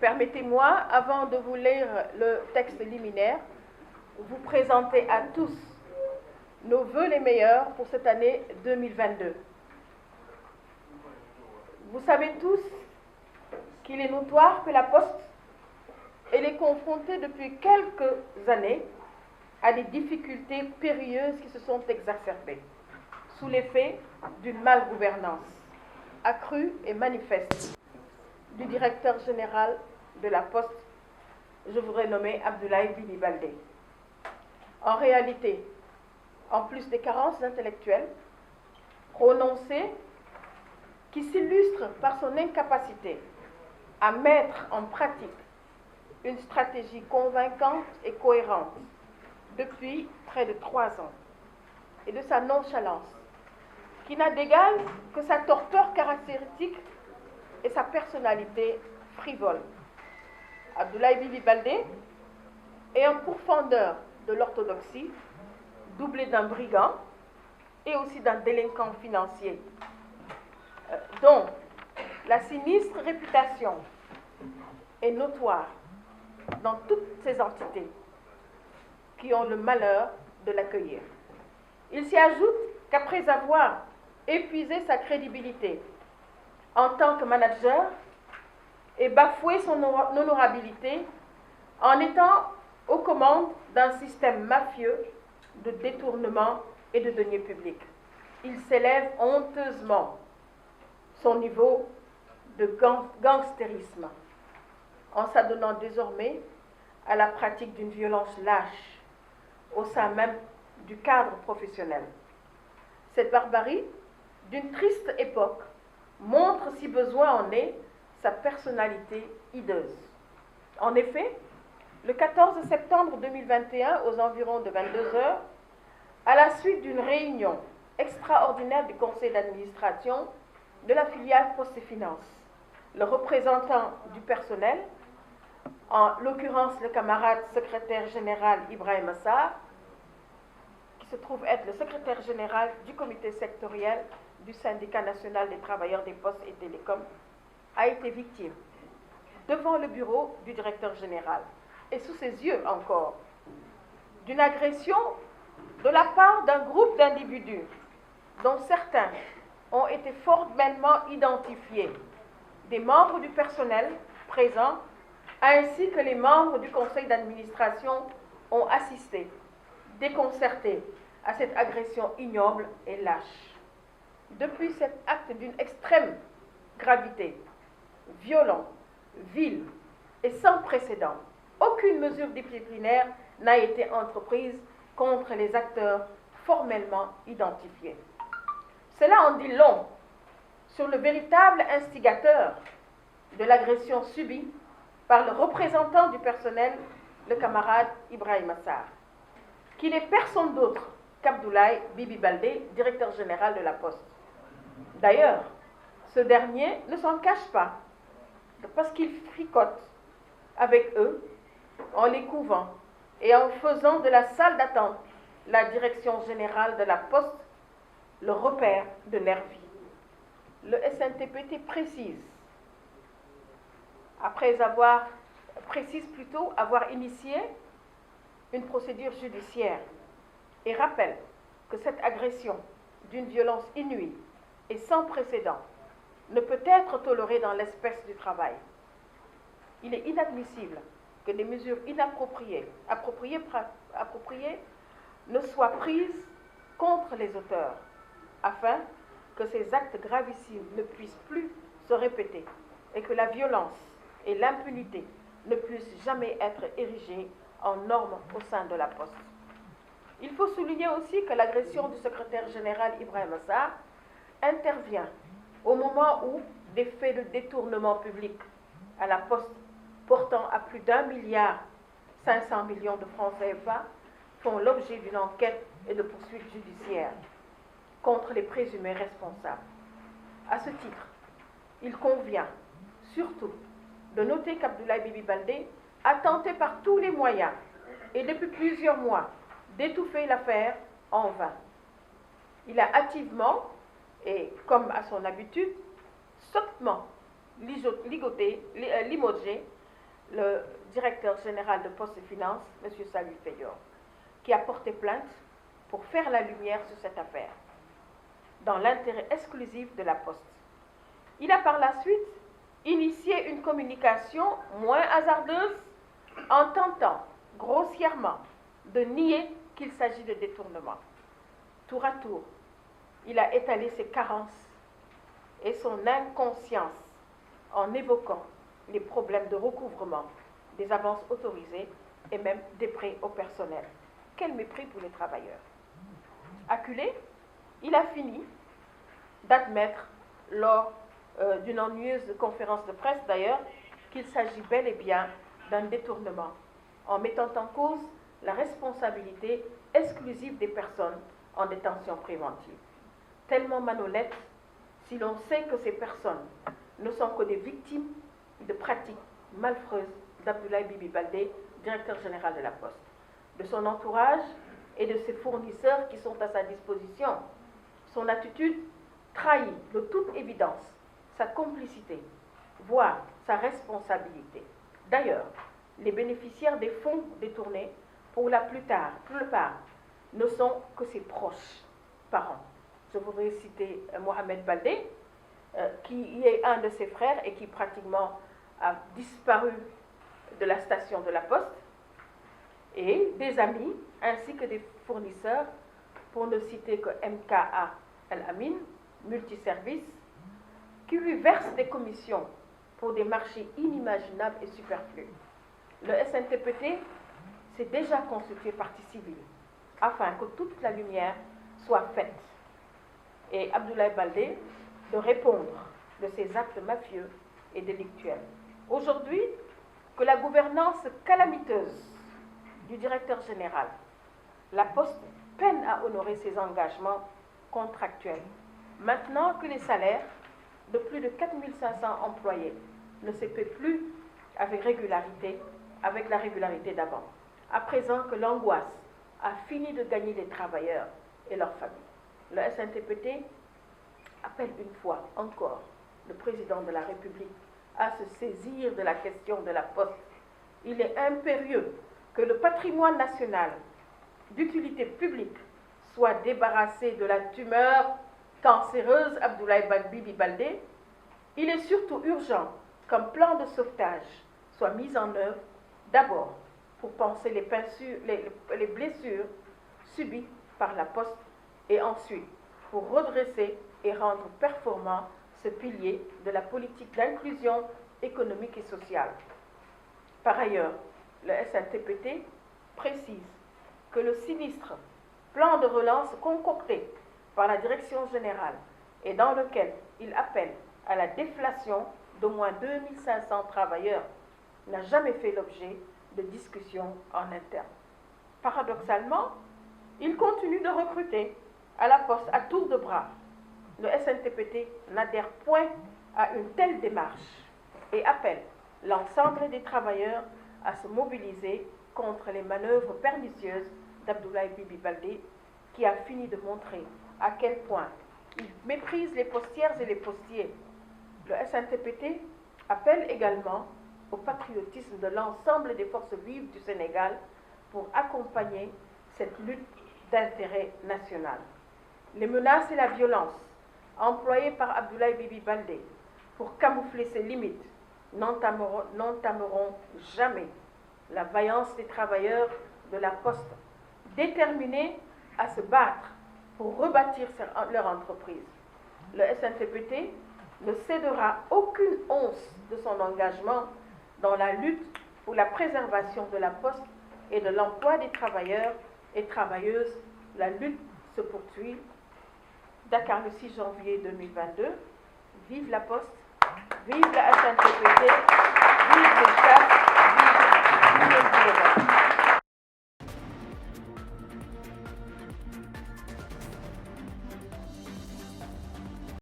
Permettez-moi, avant de vous lire le texte liminaire, vous présenter à tous nos vœux les meilleurs pour cette année 2022. Vous savez tous qu'il est notoire que la Poste est confrontée depuis quelques années à des difficultés périlleuses qui se sont exacerbées sous l'effet d'une malgouvernance accrue et manifeste du directeur général de la Poste, je voudrais nommer Abdoulaye Bibi Baldé. En réalité, en plus des carences intellectuelles prononcées qui s'illustrent par son incapacité à mettre en pratique une stratégie convaincante et cohérente depuis près de 3 ans, et de sa nonchalance, qui n'a d'égal que sa torpeur caractéristique et sa personnalité frivole. Abdoulaye Bibi Baldé est un pourfendeur de l'orthodoxie, doublé d'un brigand et aussi d'un délinquant financier, dont la sinistre réputation est notoire dans toutes ces entités qui ont le malheur de l'accueillir. Il s'y ajoute qu'après avoir épuisé sa crédibilité en tant que manager et bafoué son honorabilité en étant aux commandes d'un système mafieux de détournement et de deniers publics, il s'élève honteusement son niveau de gangstérisme en s'adonnant désormais à la pratique d'une violence lâche au sein même du cadre professionnel. Cette barbarie d'une triste époque montre, si besoin en est, sa personnalité hideuse. En effet, le 14 septembre 2021, aux environs de 22 h, à la suite d'une réunion extraordinaire du conseil d'administration de la filiale Poste et Finances, le représentant du personnel, en l'occurrence le camarade secrétaire général Ibrahima Sarr, qui se trouve être le secrétaire général du comité sectoriel du syndicat national des travailleurs des postes et télécoms, a été victime, devant le bureau du directeur général, et sous ses yeux encore, d'une agression de la part d'un groupe d'individus, dont certains ont été formellement identifiés, des membres du personnel présents, ainsi que les membres du conseil d'administration ont assisté, déconcertés, à cette agression ignoble et lâche. Depuis cet acte d'une extrême gravité, violent, vil et sans précédent, aucune mesure disciplinaire n'a été entreprise contre les acteurs formellement identifiés. Cela en dit long sur le véritable instigateur de l'agression subie par le représentant du personnel, le camarade Ibrahima Sarr, qui n'est personne d'autre qu'Abdoulaye Bibi Baldé, directeur général de la Poste. D'ailleurs, ce dernier ne s'en cache pas, parce qu'il fricote avec eux en les couvant et en faisant de la salle d'attente la direction générale de la Poste le repère de nervis. Le SNTPT précise avoir initié une procédure judiciaire et rappelle que cette agression d'une violence inouïe et sans précédent ne peut être tolérée dans l'espèce du travail. Il est inadmissible que des mesures inappropriées ne soient prises contre les auteurs, afin que ces actes gravissimes ne puissent plus se répéter et que la violence et l'impunité ne puissent jamais être érigées en norme au sein de la Poste. Il faut souligner aussi que l'agression du secrétaire général Ibrahima Sarr intervient au moment où des faits de détournement public à la Poste portant à plus d'1,5 milliard de francs CFA font l'objet d'une enquête et de poursuites judiciaires contre les présumés responsables. À ce titre, il convient surtout de noter qu'Abdoulaye Bibi Baldé a tenté par tous les moyens et depuis plusieurs mois d'étouffer l'affaire en vain. Il a hâtivement et, comme à son habitude, sottement limogé le directeur général de Poste et Finances, M. Salif Fayor, qui a porté plainte pour faire la lumière sur cette affaire, dans l'intérêt exclusif de la Poste. Il a par la suite initié une communication moins hasardeuse en tentant grossièrement de nier qu'il s'agit de détournement. Tour à tour, il a étalé ses carences et son inconscience en évoquant les problèmes de recouvrement des avances autorisées et même des prêts au personnel. Quel mépris pour les travailleurs. Acculé, il a fini d'admettre lors d'une ennuyeuse conférence de presse d'ailleurs qu'il s'agit bel et bien d'un détournement, en mettant en cause la responsabilité exclusive des personnes en détention préventive. Tellement malhonnête si l'on sait que ces personnes ne sont que des victimes de pratiques malfreuses d'Abdoulaye Bibi Baldé, directeur général de la Poste, de son entourage et de ses fournisseurs qui sont à sa disposition. Son attitude trahit de toute évidence sa complicité, voire sa responsabilité. D'ailleurs, les bénéficiaires des fonds détournés, pour la plupart, ne sont que ses proches parents. Je voudrais citer Mohamed Baldé, qui est un de ses frères et qui pratiquement a disparu de la station de la Poste, et des amis, ainsi que des fournisseurs, pour ne citer que MKA Al-Amin, multiservices, qui lui versent des commissions pour des marchés inimaginables et superflus. Le SNTPT s'est déjà constitué partie civile, afin que toute la lumière soit faite, et Abdoulaye Baldé de répondre de ses actes mafieux et délictuels. Aujourd'hui, que la gouvernance calamiteuse du directeur général, la Poste peine à honorer ses engagements contractuels. Maintenant que les salaires de plus de 4 500 employés ne se paient plus avec la régularité d'avant, à présent que l'angoisse a fini de gagner les travailleurs et leurs familles. Le SNTPT appelle une fois encore le président de la République à se saisir de la question de la Poste. Il est impérieux que le patrimoine national d'utilité publique soit débarrassé de la tumeur cancéreuse Abdoulaye Bibi Baldé. Il est surtout urgent qu'un plan de sauvetage soit mis en œuvre, d'abord pour penser les blessures subies par la Poste, et ensuite pour redresser et rendre performant ce pilier de la politique d'inclusion économique et sociale. Par ailleurs, le SNTPT précise que le sinistre plan de relance concocté par la direction générale et dans lequel il appelle à la déflation d'au moins 2500 travailleurs n'a jamais fait l'objet de discussions en interne. Paradoxalement, il continue de recruter à la Poste à tour de bras. Le SNTPT n'adhère point à une telle démarche et appelle l'ensemble des travailleurs à se mobiliser contre les manœuvres pernicieuses d'Abdoulaye Bibi Baldé, qui a fini de montrer à quel point il méprise les postières et les postiers. Le SNTPT appelle également au patriotisme de l'ensemble des forces vives du Sénégal pour accompagner cette lutte d'intérêt national. Les menaces et la violence employées par Abdoulaye Bibi Baldé pour camoufler ses limites n'entameront jamais la vaillance des travailleurs de la Poste, déterminés à se battre pour rebâtir leur entreprise. Le SNTPT ne cédera aucune once de son engagement dans la lutte pour la préservation de la Poste et de l'emploi des travailleurs et travailleuses. La lutte se poursuit. Dakar, le 6 janvier 2022. Vive la Poste, vive la SNTPT.